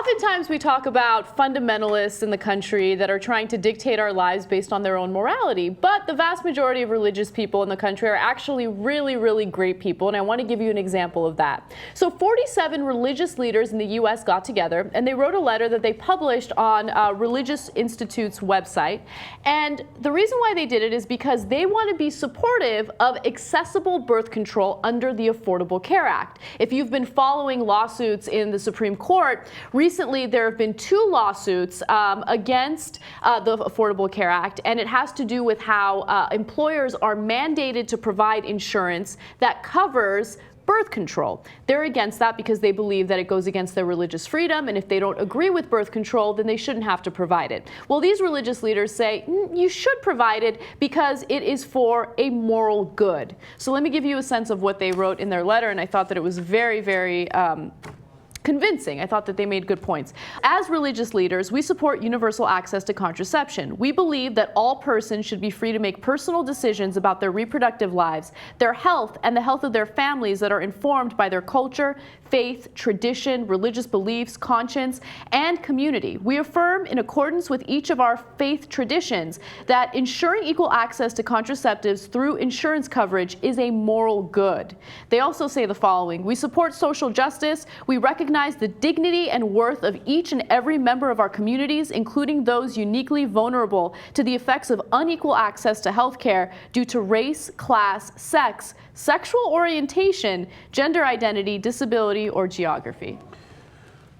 Oftentimes we talk about fundamentalists in the country that are trying to dictate our lives based on their own morality, but the vast majority of religious people in the country are actually really, really great people, and I want to give you an example of that. So 47 religious leaders in the U.S. got together, and they wrote a letter that they published on Religious Institute's website, and the reason why they did it is because they want to be supportive of accessible birth control under the Affordable Care Act. If you've been following lawsuits in the Supreme Court, recently there have been 2 lawsuits against the Affordable Care Act, and it has to do with how employers are mandated to provide insurance that covers birth control. They're against that because they believe that it goes against their religious freedom, and if they don't agree with birth control, then they shouldn't have to provide it. Well, these religious leaders say you should provide it because it is for a moral good. So let me give you a sense of what they wrote in their letter, and I thought that it was very, very convincing. I thought that they made good points. As religious leaders, we support universal access to contraception. We believe that all persons should be free to make personal decisions about their reproductive lives, their health, and the health of their families that are informed by their culture, faith, tradition, religious beliefs, conscience, and community. We affirm, in accordance with each of our faith traditions, that ensuring equal access to contraceptives through insurance coverage is a moral good. They also say the following: we support social justice. We recognize the dignity and worth of each and every member of our communities, including those uniquely vulnerable to the effects of unequal access to health care due to race, class, sex, sexual orientation, gender identity, disability, or geography.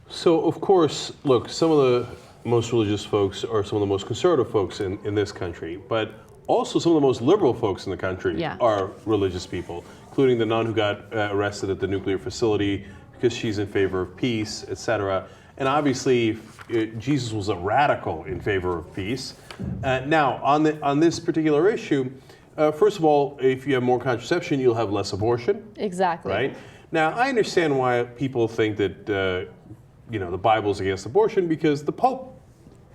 So, of course, look, some of the most religious folks are some of the most conservative folks in this country, but also some of the most liberal folks in the country are religious people, including the nun who got arrested at the nuclear facility because she's in favor of peace, etc. And obviously, Jesus was a radical in favor of peace. Now, on this particular issue, first of all, if you have more contraception, you'll have less abortion. Exactly. Right? Now, I understand why people think that the Bible's against abortion because the Pope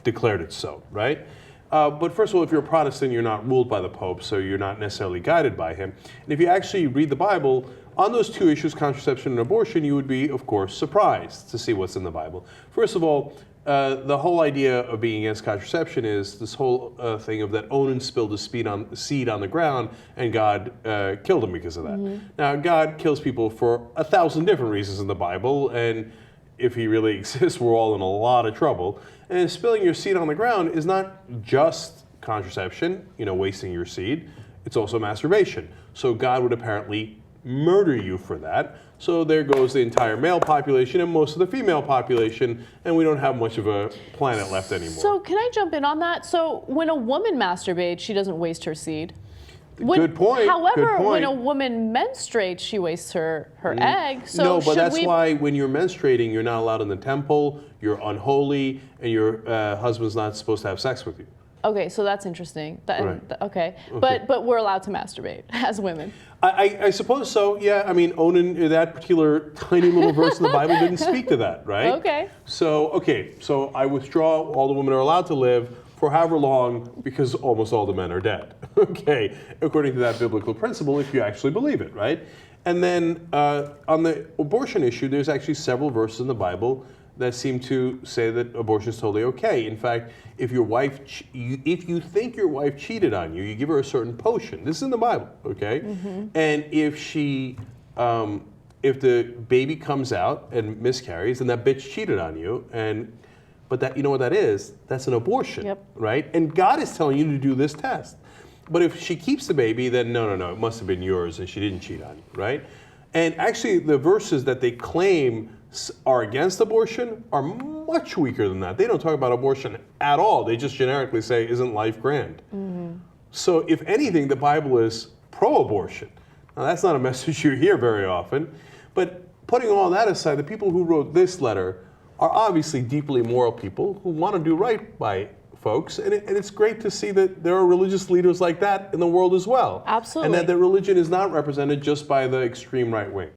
declared it so, right? But first of all, if you're a Protestant, you're not ruled by the Pope, so you're not necessarily guided by him. And if you actually read the Bible, on those 2 issues, contraception and abortion, you would be, of course, surprised to see what's in the Bible. First of all, the whole idea of being against contraception is this whole thing of that Onan spilled a seed on the ground and God killed him because of that. Mm-hmm. Now, God kills people for 1,000 different reasons in the Bible, and if he really exists, we're all in a lot of trouble. And spilling your seed on the ground is not just contraception, wasting your seed. It's also masturbation. So God would apparently murder you for that. So there goes the entire male population and most of the female population, and we don't have much of a planet left anymore. So can I jump in on that? So when a woman masturbates, she doesn't waste her seed. Good point. However, when a woman menstruates, she wastes her egg. So no, but that's why when you're menstruating, you're not allowed in the temple, you're unholy, and your husband's not supposed to have sex with you. Okay, so that's interesting. Right. Okay, but we're allowed to masturbate as women. I suppose so, yeah. I mean, Onan, that particular tiny little verse in the Bible didn't speak to that, right? Okay. So I withdraw, all the women are allowed to live for however long because almost all the men are dead, okay, according to that biblical principle, if you actually believe it, right? And then on the abortion issue, there's actually several verses in the Bible that seem to say that abortion is totally okay. In fact, if if you think your wife cheated on you, you give her a certain potion. This is in the Bible, okay? Mm-hmm. And if the baby comes out and miscarries, then that bitch cheated on you, but that, you know what that is? That's an abortion, right? And God is telling you to do this test. But if she keeps the baby, then no, it must have been yours and she didn't cheat on you, right? And actually, the verses that they claim are against abortion are much weaker than that. They don't talk about abortion at all. They just generically say, isn't life grand? Mm-hmm. So if anything, the Bible is pro-abortion. Now, that's not a message you hear very often. But putting all that aside, the people who wrote this letter are obviously deeply moral people who want to do right by folks. And it's great to see that there are religious leaders like that in the world as well. Absolutely. And that the religion is not represented just by the extreme right wing.